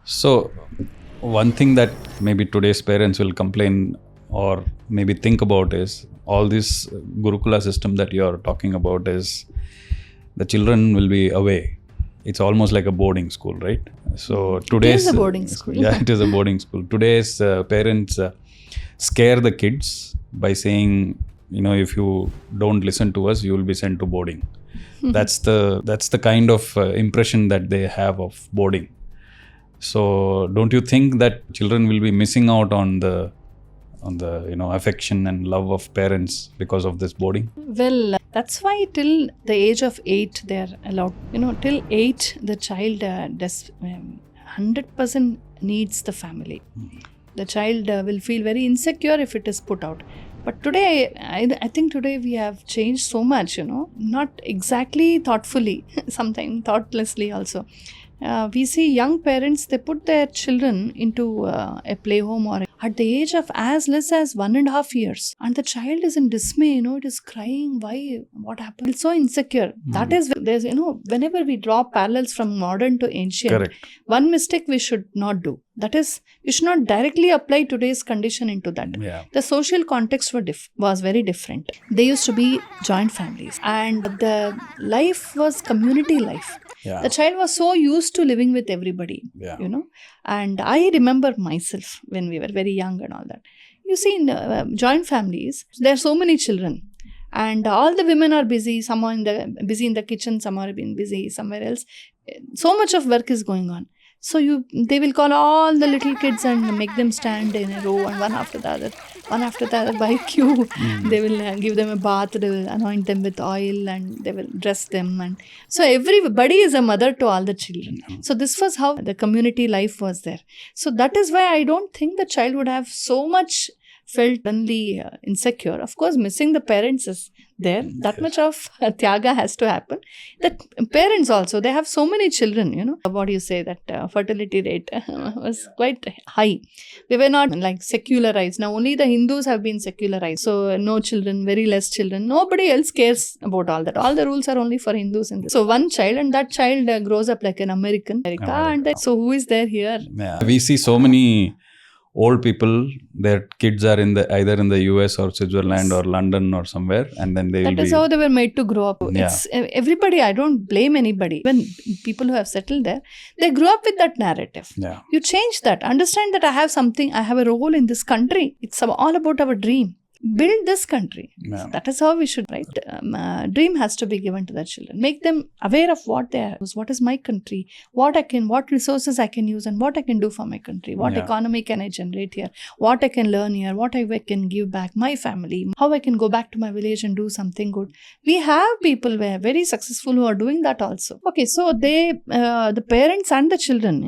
So, one thing that maybe today's parents will complain or maybe think about is all this gurukula system that you're talking about is the children will be away. It's almost like a boarding school, right? So today's it is a boarding school. Yeah, it is a boarding school. Today's parents scare the kids by saying, if you don't listen to us, you will be sent to boarding. That's the kind of impression that they have of boarding. So don't you think that children will be missing out on the affection and love of parents because of this boarding? Well, that's why till the age of 8 they are allowed. Till 8 the child 100% needs the family. The child will feel very insecure if it is put out. But today, I think today we have changed so much, not exactly thoughtfully, sometimes thoughtlessly also. We see young parents, they put their children into a playhome or at the age of as less as 1.5 years. And the child is in dismay, it is crying, why, what happened? It's so insecure. That is, there's, whenever we draw parallels from modern to ancient, Correct. One mistake we should not do. That is, you should not directly apply today's condition into that. Yeah. The social context was very different. They used to be joint families and the life was community life. Yeah. The child was so used to living with everybody, Yeah. And I remember myself when we were very young and all that. You see, in joint families, there are so many children. And all the women are busy, some are busy in the kitchen, some are being busy somewhere else. So much of work is going on. So they will call all the little kids and make them stand in a row and one after the other by queue. They will give them a bath, they will anoint them with oil and they will dress them. And so everybody is a mother to all the children. So this was how the community life was there. So that is why I don't think the child would have so much felt suddenly insecure. Of course, missing the parents is there. That much of tyaga has to happen. That parents also, they have so many children, What do you say? That fertility rate was quite high. We were not like secularized. Now only the Hindus have been secularized. So no children, very less children. Nobody else cares about all that. All the rules are only for Hindus. So one child, and that child grows up like an American. And so who is there here? Yeah. We see so many old people, their kids are either in the US or Switzerland or London or somewhere, and then that is how they were made to grow up. Yeah. It's everybody, I don't blame anybody. When people who have settled there, they grew up with that narrative. Yeah. You change that. Understand that I have a role in this country. It's all about our dream. Build this country. Yeah. That is how we should, right? Dream has to be given to the children. Make them aware of what they are. What is my country? What resources I can use and what I can do for my country. What economy can I generate here? What I can learn here? What I can give back my family? How I can go back to my village and do something good. We have people who are very successful who are doing that also. Okay, so the parents and the children,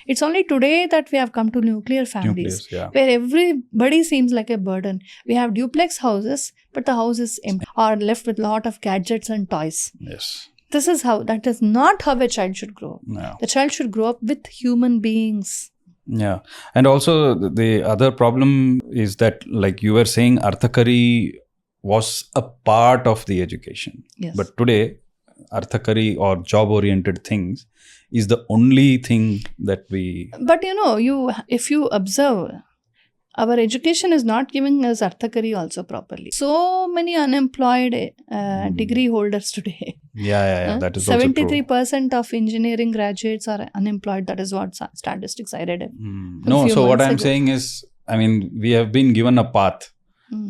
it's only today that we have come to nuclear families. Where everybody seems like a burden. We have duplex houses, but the house is empty or left with a lot of gadgets and toys. Yes. That is not how a child should grow up. No. The child should grow up with human beings. Yeah. And also the other problem is that, like you were saying, Arthakari was a part of the education. Yes. But today, Arthakari or job-oriented things is the only thing that we... But if you observe, our education is not giving us Arthakari also properly. So many unemployed degree holders today. Yeah. That is also true. 73% of engineering graduates are unemployed. That is what statistics I read. No, so what I'm saying is, we have been given a path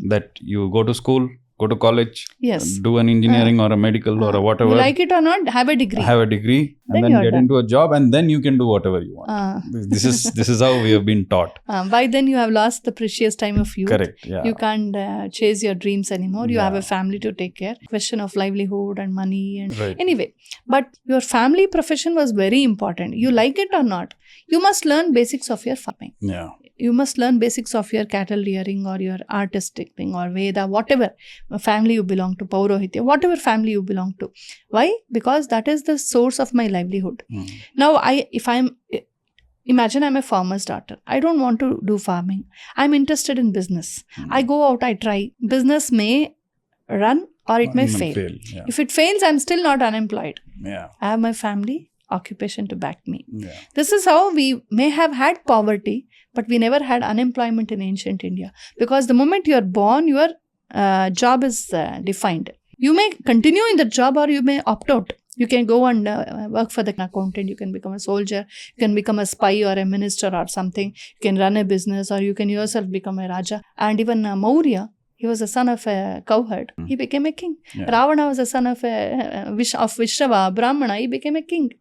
that you go to school, go to college, yes, do an engineering or a medical or a whatever. You like it or not, have a degree. And then get into a job, and then you can do whatever you want. This is how we have been taught. By then you have lost the precious time of youth. Correct. Yeah. You can't chase your dreams anymore. You have a family to take care. Question of livelihood and money and anyway. But your family profession was very important. You like it or not, you must learn basics of your farming. Yeah. You must learn basics of your cattle rearing or your artistic thing or Veda, whatever family you belong to, Paurohitya, whatever family you belong to. Why? Because that is the source of my livelihood. Now, imagine I'm a farmer's daughter. I don't want to do farming. I'm interested in business. I go out, I try. Business may run or it may fail. Yeah. If it fails, I'm still not unemployed. Yeah. I have my family. occupation to back me. Yeah. This is how we may have had poverty, but we never had unemployment in ancient India. Because the moment you are born, your job is defined. You may continue in the job or you may opt out. You can go and work for the accountant, you can become a soldier, you can become a spy or a minister or something, you can run a business, or you can yourself become a Raja. And even Maurya, he was a son of a cowherd, he became a king. Yeah. Ravana was a son of Vishrava, Brahmana, he became a king.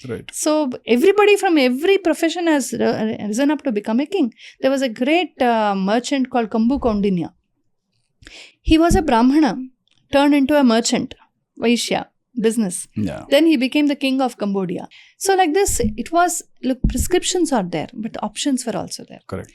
Right. So everybody from every profession has risen up to become a king. There was a great merchant called Kambu Kaundinya. He was a Brahmana, turned into a merchant, Vaishya, business. Yeah. Then he became the king of Cambodia. So like this, it was, look, prescriptions are there, but the options were also there. Correct.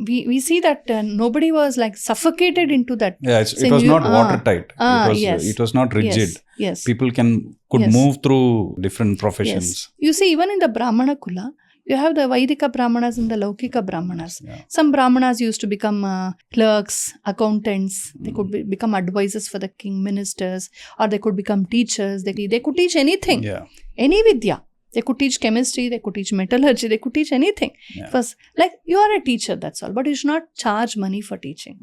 We see that nobody was like suffocated into that. Yeah, it was not watertight. Yes. It was not rigid. Yes. People could Yes. move through different professions. Yes. You see, even in the Brahmana Kula, you have the Vaidika Brahmanas and the Laukika Brahmanas. Yeah. Some Brahmanas used to become clerks, accountants. They could become advisors for the king, ministers, or they could become teachers. They could teach anything. Yeah. Any Vidya. They could teach chemistry, they could teach metallurgy, they could teach anything. Yeah. First, like, you are a teacher, that's all. But you should not charge money for teaching.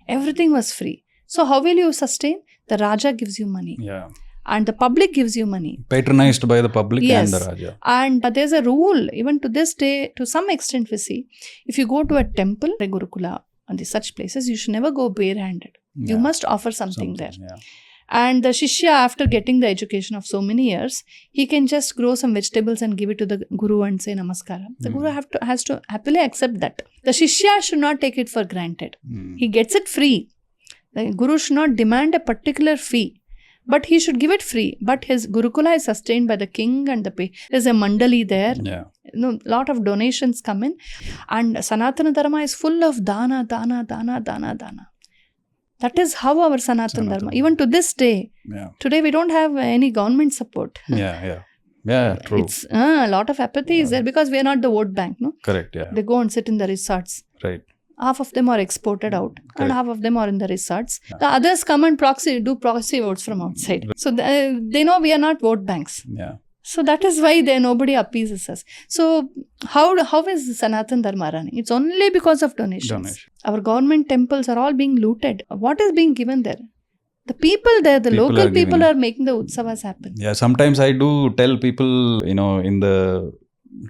Everything was free. So how will you sustain? The Raja gives you money. Yeah. And the public gives you money. Patronized by the public Yes. and the Raja. And there's a rule, even to this day, to some extent we see, if you go to a temple, a gurukula, and such places, you should never go barehanded. You Yeah. must offer something there. Yeah. And the Shishya, after getting the education of so many years, he can just grow some vegetables and give it to the Guru and say Namaskara. The Guru has to happily accept that. The Shishya should not take it for granted. He gets it free. The Guru should not demand a particular fee, but he should give it free. But his Gurukula is sustained by the king and the pay. There's a mandali there. Yeah. Lot of donations come in. And Sanatana Dharma is full of dana. That is how our Sanatana Dharma, even to this day, today we don't have any government support. Yeah, true. It's a lot of apathy is there because we are not the vote bank, no? Correct, yeah. They go and sit in the resorts. Right. Half of them are exported out and half of them are in the resorts. The others come and do proxy votes from outside. So they know we are not vote banks. Yeah. So that is why nobody appeases us. So how is Sanatana Dharma running? It's only because of donations. Our government temples are all being looted. What is being given there? The people there, the local people are making the utsavas happen. Yeah, sometimes I do tell people, in the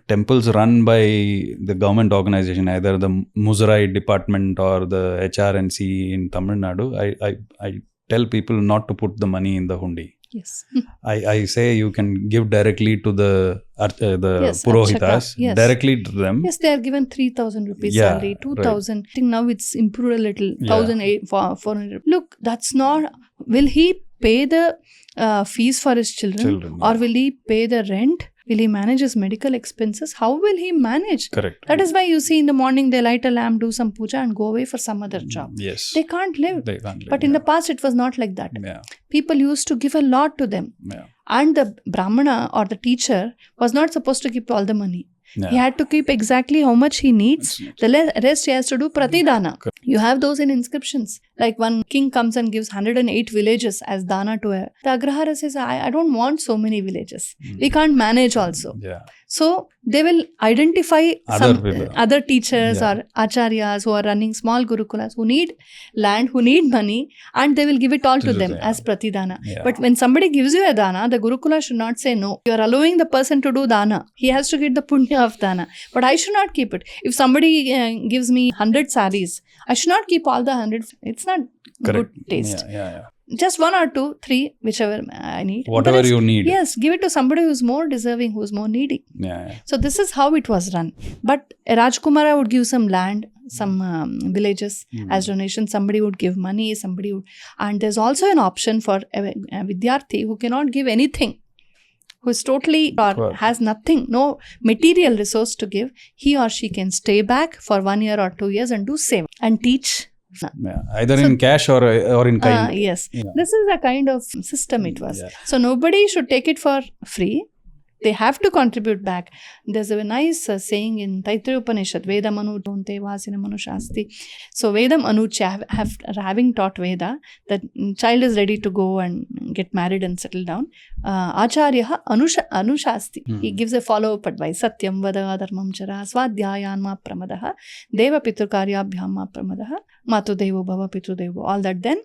temples run by the government organization, either the Muzarai department or the HRNC in Tamil Nadu, I tell people not to put the money in the hundi. Yes. I say you can give directly to the Purohitas, yes. directly to them. Yes, they are given 3,000 rupees salary, 2,000. Right. I think now it's improved a little, 1,400. Look, that's not, will he pay the fees for his children or will he pay the rent? Will he manage his medical expenses? How will he manage? Correct. That is why you see in the morning they light a lamp, do some puja and go away for some other job. Yes. They can't live. But in the past it was not like that. Yeah. People used to give a lot to them. Yeah. And the Brahmana or the teacher was not supposed to keep all the money. Yeah. He had to keep exactly how much he needs. The rest he has to do pratidana. Correct. You have those in inscriptions. Like one king comes and gives 108 villages as dana to a... The Agrahara says, I don't want so many villages. We can't manage also. Yeah. So they will identify other teachers or acharyas who are running small gurukulas, who need land, who need money, and they will give it all to them as pratidana. Yeah. But when somebody gives you a dana, the gurukula should not say no. You are allowing the person to do dana. He has to get the punya of dana. But I should not keep it. If somebody gives me 100 saris, I should not keep all the 100. It's not good taste. Yeah. Just 1 or 2, 3, whichever I need. Whatever you need. Yes, give it to somebody who's more deserving, who's more needy. Yeah. So this is how it was run. But a Rajkumara would give some land, some villages as donation. Somebody would give money, somebody would... And there's also an option for a Vidyarthi who cannot give anything, who is totally or has nothing, no material resource to give. He or she can stay back for 1 year or 2 years and do same and teach. Yeah. Either in cash or in kind. Yes. Yeah. This is a kind of system it was. Yeah. So nobody should take it for free. They have to contribute back. There's a nice saying in Taittiriya Upanishad, Vedam Anute Vasina Manushasti. So Vedam Anucha, having taught Veda, that child is ready to go and get married and settle down. Acharya Anushasti. He gives a follow-up advice. Satyam vada dharmam chara swadhyayan ma pramadaha deva piturkaryabhyam ma pramadaha matu devo bhava pitru devo. All that then.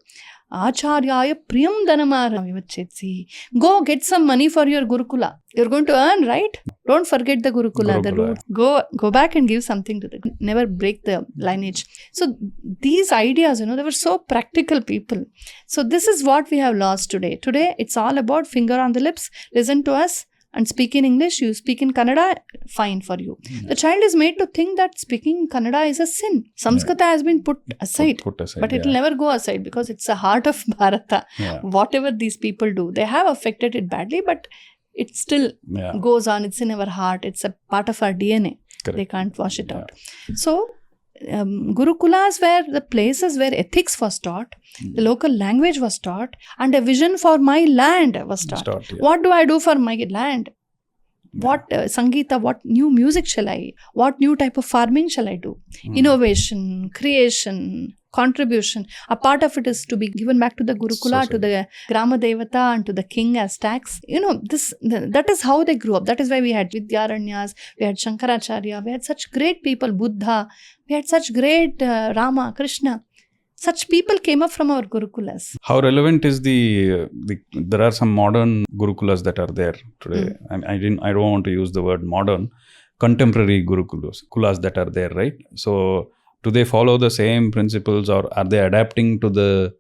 Acharyaya priyam dhanamara vivachetsi. Go get some money for your gurukula. You're going to earn, right? Don't forget the gurukula. The root. Go back and give something to the. Never break the lineage. So these ideas, they were so practical people. So this is what we have lost today. Today it's all about finger on the lips. Listen to us and speak in English. You speak in Kannada, fine for you. The child is made to think that speaking Kannada is a sin. Samskrita has been put aside. But it will never go aside because it's the heart of Bharata. Whatever these people do, they have affected it badly, but it still goes on. It's in our heart. It's a part of our DNA. Correct. They can't wash it out. So gurukulas were the places where ethics was taught, the local language was taught, and a vision for my land was taught. What do I do for my land? What Sangeeta, what new music shall I? What new type of farming shall I do? Innovation, creation, contribution. A part of it is to be given back to the gurukula, to the grama devata, and to the king as tax. That is how they grew up. That is why we had Vidyaranyas, we had Shankaracharya, we had such great people, Buddha, we had such great Rama, Krishna. Such people came up from our gurukulas. How relevant is there are some modern gurukulas that are there today. I don't want to use the word modern. Contemporary gurukulas that are there, right? So do they follow the same principles, or are they adapting to the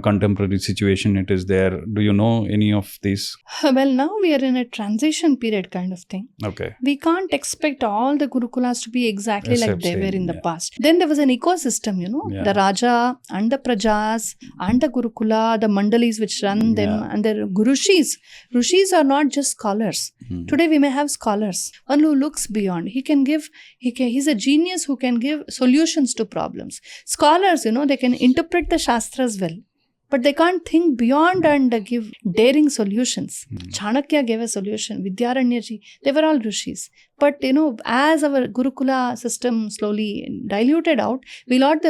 contemporary situation it is there? Do you know any of these? Well, now we are in a transition period kind of thing. Okay. We can't expect all the gurukulas to be exactly like they were in the past. Then there was an ecosystem, the Raja and the Prajas and the Gurukula, the Mandalis which run them, and the Gurushis. Rushis are not just scholars. Today we may have scholars. One who looks beyond. He's a genius who can give solutions to problems. Scholars, they can interpret the Shastras well, but they can't think beyond and give daring solutions. Chanakya gave a solution. Vidyaranyaji, they were all rishis. But as our Gurukula system slowly diluted out, we lost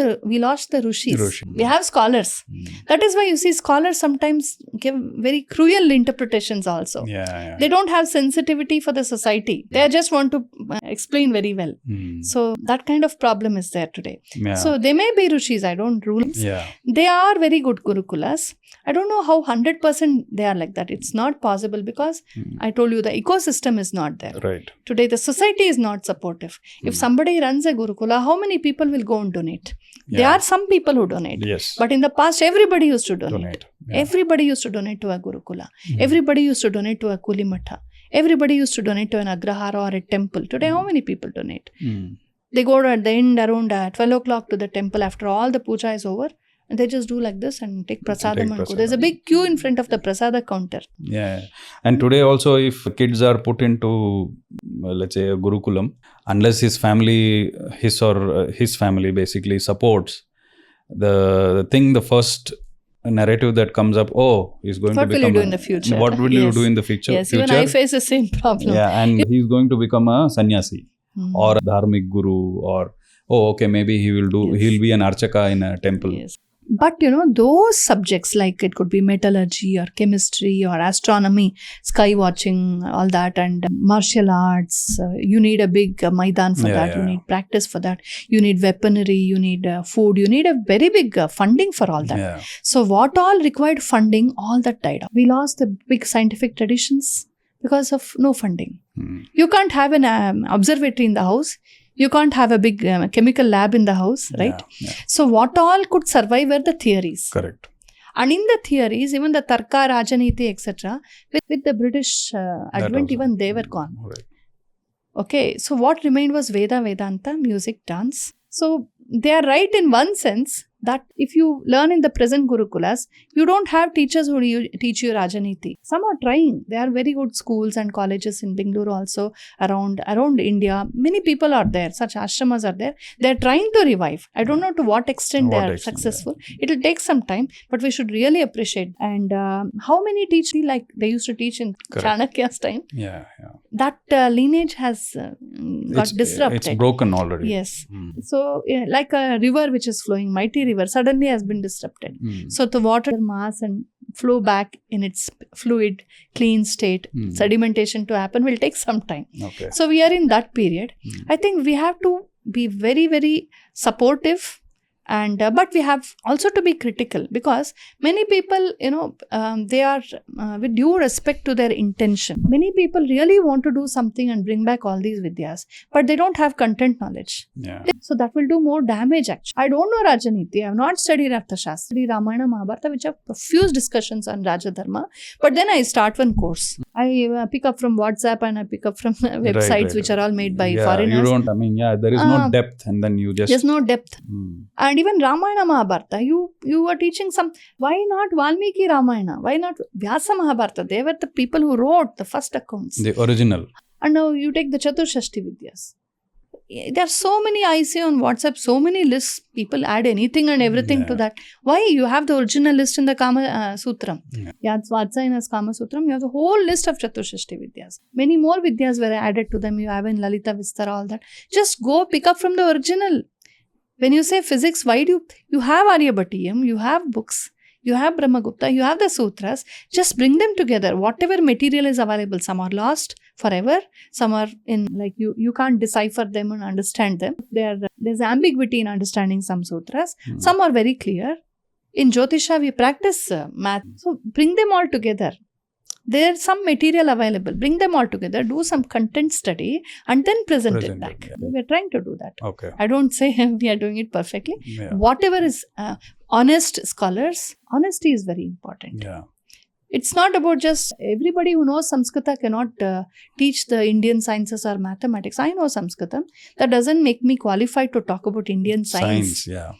the rishis. We have scholars. That is why you see scholars sometimes give very cruel interpretations also. They don't have sensitivity for the society. They just want to explain very well. So that kind of problem is there today. So they may be rishis. I don't rule. They are very good Gurukulas. I don't know how 100% they are like that. It's not possible because I told you the ecosystem is not there. Right. Today the society is not supportive. If somebody runs a Gurukula, how many people will go and donate? There are some people who donate. Yes. But in the past, everybody used to donate. Everybody used to donate to a Gurukula. Everybody used to donate to a Kulimatha. Everybody used to donate to an Agrahara or a temple. Today, how many people donate? They go at the end around 12 o'clock to the temple after all the puja is over. And they just do like this and take prasadam and go. There's a big queue in front of the prasada counter. Yeah. And today also, if kids are put into, let's say, a gurukulam, unless his family basically supports the first narrative that comes up, he's going to become... What will you do in the future? What will you do in the future? Yes, even I face the same problem. Yeah, and he's going to become a sannyasi or a dharmic guru, or, maybe he'll be an archaka in a temple. Yes. But those subjects, like it could be metallurgy or chemistry or astronomy, sky watching, all that, and martial arts, you need a big maidan for that. You need practice for that. You need weaponry, you need food, you need a very big funding for all that. So what all required funding, all that died out. We lost the big scientific traditions because of no funding. You can't have an observatory in the house. You can't have a big chemical lab in the house, right? So what all could survive were the theories. Correct. And in the theories, even the Tarka, Rajaniti, etc., with the British advent, even they were gone. Right. Okay, so what remained was Veda, Vedanta, music, dance. So they are right in one sense, that if you learn in the present gurukulas, you don't have teachers who teach you Rajaniti. Some are trying. There are very good schools and colleges in Bengaluru also around India. Many people are there. Such ashramas are there. They are trying to revive. I don't know to what extent they are successful. It will take some time, but we should really appreciate. And how many teach like they used to teach in Chanakya's time? Yeah. That lineage has got disrupted. It's broken already. Yes. So like a river which is flowing, mighty river, suddenly has been disrupted. So the water mass and flow back in its fluid, clean state, sedimentation to happen will take some time. Okay. So we are in that period. I think we have to be very, very supportive. And but we have also to be critical, because many people, they are with due respect to their intention. Many people really want to do something and bring back all these vidyas, but they don't have content knowledge. Yeah. So that will do more damage actually. I don't know Rajaniti. I have not studied Arthashastra, Ramayana, Mahabharata, which have profuse discussions on Rajadharma. But then I start one course. I pick up from WhatsApp and I pick up from websites which are all made by foreigners. You don't, there is no depth, and then you just... There's no depth. And even Ramayana Mahabharata, you are teaching some... Why not Valmiki Ramayana? Why not Vyasa Mahabharata? They were the people who wrote the first accounts. The original. And now you take the Chaturshashti Vidyas. There are so many, I see on WhatsApp, so many lists. People add anything and everything to that. Why? You have the original list in the Kama Sutram. Vatsayana's Kama Sutram. You have the whole list of Chaturshashti Vidyas. Many more Vidyas were added to them. You have in Lalita Vistara, all that. Just go pick up from the original. When you say physics, why do you have Aryabhatiyam, you have books, you have Brahmagupta, you have the sutras, just bring them together. Whatever material is available, some are lost forever, some are in, like you can't decipher them and understand them. There's ambiguity in understanding some sutras. Some are very clear. In Jyotisha, we practice math. So bring them all together. There's some material available. Bring them all together, do some content study, and then present it back. Yeah. We're trying to do that. Okay. I don't say we are doing it perfectly. Yeah. Whatever is honest scholars, honesty is very important. Yeah. It's not about just everybody who knows Samskrita cannot teach the Indian sciences or mathematics. I know Samskrita. That doesn't make me qualified to talk about Indian science. Yeah.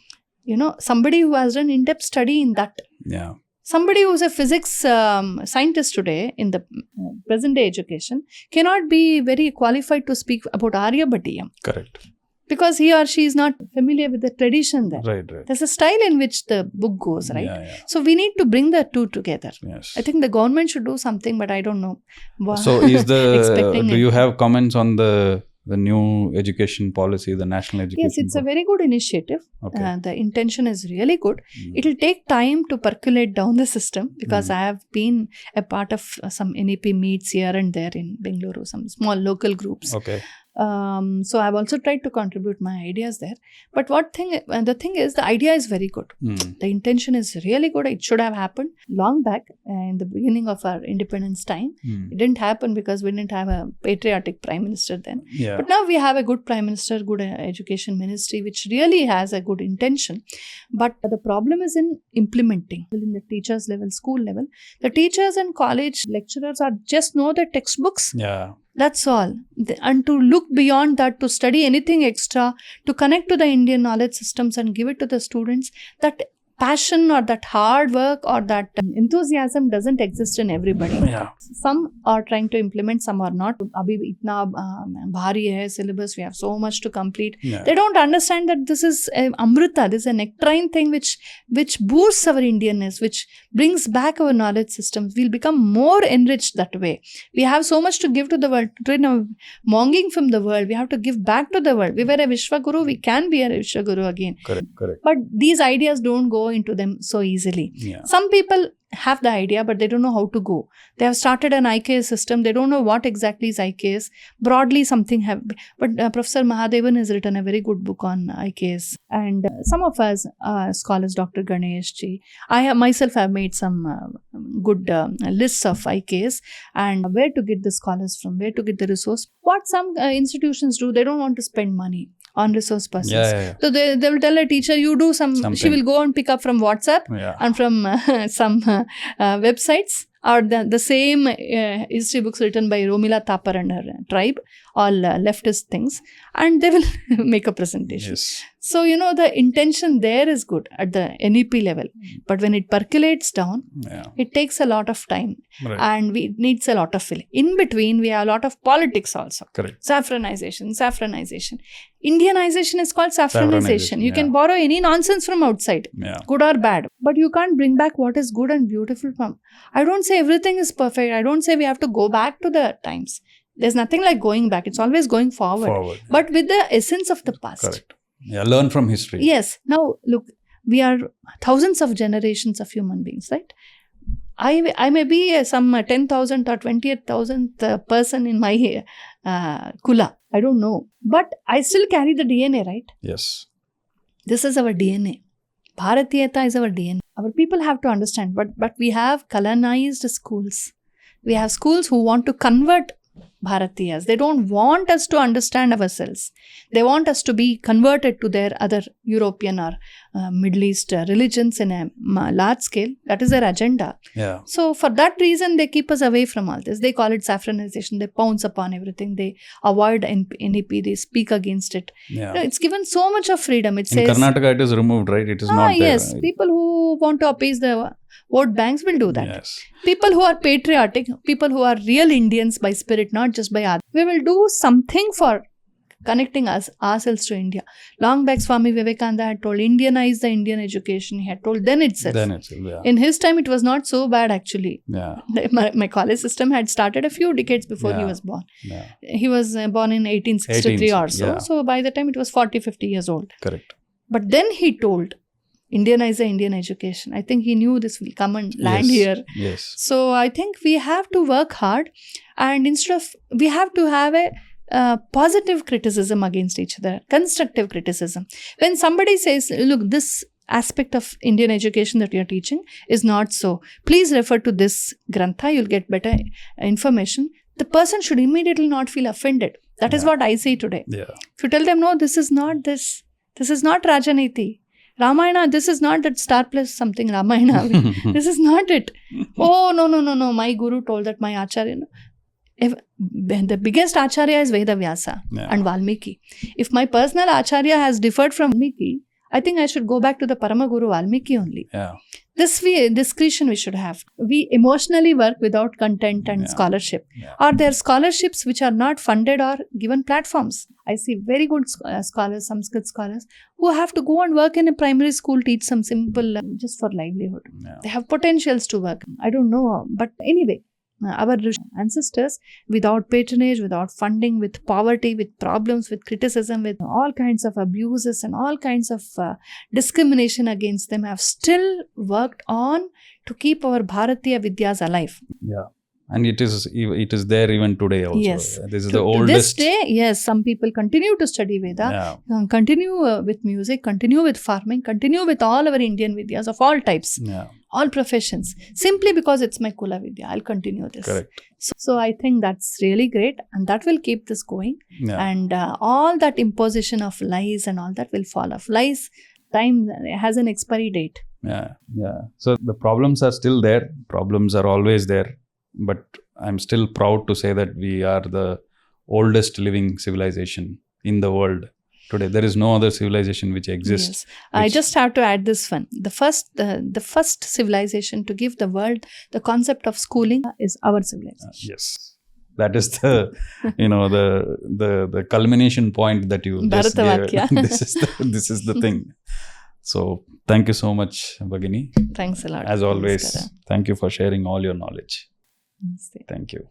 Somebody who has done in-depth study in that. Yeah. Somebody who is a physics scientist today in the present day education cannot be very qualified to speak about Aryabhatiyam. Correct. Because he or she is not familiar with the tradition there. Right. There's a style in which the book goes, right? Yeah. So we need to bring the two together. Yes. I think the government should do something, but I don't know. So do you have comments on the new education policy, the national education policy? Yes, it's a very good initiative. Okay. The intention is really good. It will take time to percolate down the system, because I have been a part of some NEP meets here and there in Bengaluru, some small local groups. Okay. So I've also tried to contribute my ideas there. But the thing is, the idea is very good. The intention is really good. It should have happened long back in the beginning of our independence time. It didn't happen because we didn't have a patriotic prime minister then. Yeah. But now we have a good prime minister, good education ministry, which really has a good intention. But the problem is in implementing. In the teachers level, school level, the teachers and college lecturers are just know the textbooks. Yeah. That's all. And to look beyond that, to study anything extra, to connect to the Indian knowledge systems and give it to the students, that passion or that hard work or that enthusiasm doesn't exist in everybody. Yeah. Some are trying to implement, some are not. Abhi itna bhari hai syllabus, we have so much to complete. Yeah. They don't understand that this is amrita, this is a nectarine thing which boosts our Indianness, which brings back our knowledge systems. We'll become more enriched that way. We have so much to give to the world. Monging from the world, we have to give back to the world. We were a Vishwaguru, we can be a Vishwaguru again. Correct. But these ideas don't go into them so easily. Yeah. Some people have the idea, but they don't know how to go. They have started an IKS system. They don't know what exactly is IKS. Broadly, something have. But Professor Mahadevan has written a very good book on IKS. And some of us scholars, Dr. Ganesh ji, I myself have made some good lists of IKS and where to get the scholars from, where to get the resource. What some institutions do, they don't want to spend money on resource persons. Yeah. So they will tell a teacher, you do something. She will go and pick up from WhatsApp and from some websites or the same history books written by Romila Thapar and her tribe, all leftist things, and they will make a presentation. Yes. So, the intention there is good at the NEP level. But when it percolates down, it takes a lot of time. Right. And it needs a lot of filling. In between, we have a lot of politics also. Correct. Saffronization. Indianization is called saffronization. You can borrow any nonsense from outside, good or bad. But you can't bring back what is good and beautiful from. I don't say everything is perfect. I don't say we have to go back to the times. There's nothing like going back. It's always going forward. But with the essence of the past. Correct. Yeah, learn from history. Yes. Now, look, we are thousands of generations of human beings, right? I may be some 10,000th or 20,000th person in my kula. I don't know. But I still carry the DNA, right? Yes. This is our DNA. Bharatiyata is our DNA. Our people have to understand. But we have colonized schools. We have schools who want to convert Bharatiyas. They don't want us to understand ourselves. They want us to be converted to their other European or Middle East religions in a large scale. That is their agenda. Yeah. So for that reason, they keep us away from all this. They call it saffronization. They pounce upon everything. They avoid NEP. They speak against it. Yeah. It's given so much of freedom. It says, in Karnataka, it is removed, right? It is not there. Yes. People who want to appease the vote banks will do that. Yes. People who are patriotic, people who are real Indians by spirit, not just by art, we will do something for connecting ourselves to India. Long back, Swami Vivekananda had told, Indianize the Indian education. He had told then itself. Yeah. In his time, it was not so bad actually. Yeah. My college system had started a few decades before he was born. Yeah. He was born in 1863 or so. Yeah. So by the time it was 40, 50 years old. Correct. But then he told, Indianize the Indian education. I think he knew this will come and land here. Yes. So I think we have to work hard, and instead of, we have to have a positive criticism against each other, constructive criticism. When somebody says, look, this aspect of Indian education that you're teaching is not so. Please refer to this grantha, you'll get better information. The person should immediately not feel offended. That is what I say today. Yeah. If you tell them, no, this is not this. This is not Rajaniti. Ramayana, this is not that star plus something Ramayana. This is not it. Oh, no. My guru told that, my acharya. The biggest acharya is Veda Vyasa and Valmiki. If my personal acharya has differed from Valmiki, I think I should go back to the Paramaguru Valmiki only. Yeah. This discretion we should have. We emotionally work without content and scholarship. Yeah. Or there are scholarships which are not funded or given platforms. I see very good scholars, Sanskrit scholars, who have to go and work in a primary school, teach some simple, just for livelihood. Yeah. They have potentials to work. I don't know. But anyway, our ancestors, without patronage, without funding, with poverty, with problems, with criticism, with all kinds of abuses and all kinds of discrimination against them, have still worked on to keep our Bharatiya Vidyas alive. Yeah. And it is there even today also. Yes. This is to the oldest. To this day, yes, some people continue to study Veda, continue with music, continue with farming, continue with all our Indian Vidyas of all types, all professions, simply because it's my Kula Vidya. I'll continue this. Correct. So I think that's really great, and that will keep this going. Yeah. And all that imposition of lies and all that will fall off. Lies, time has an expiry date. Yeah. So the problems are still there. Problems are always there. But I'm still proud to say that we are the oldest living civilization in the world today. There is no other civilization which exists. Yes. I just have to add this one. The first civilization to give the world the concept of schooling is our civilization. Yes. That is the, the culmination point that you just gave. This is the thing. So thank you so much, Bhagini. Thanks a lot. As always, thank you for sharing all your knowledge. Namaste. Thank you.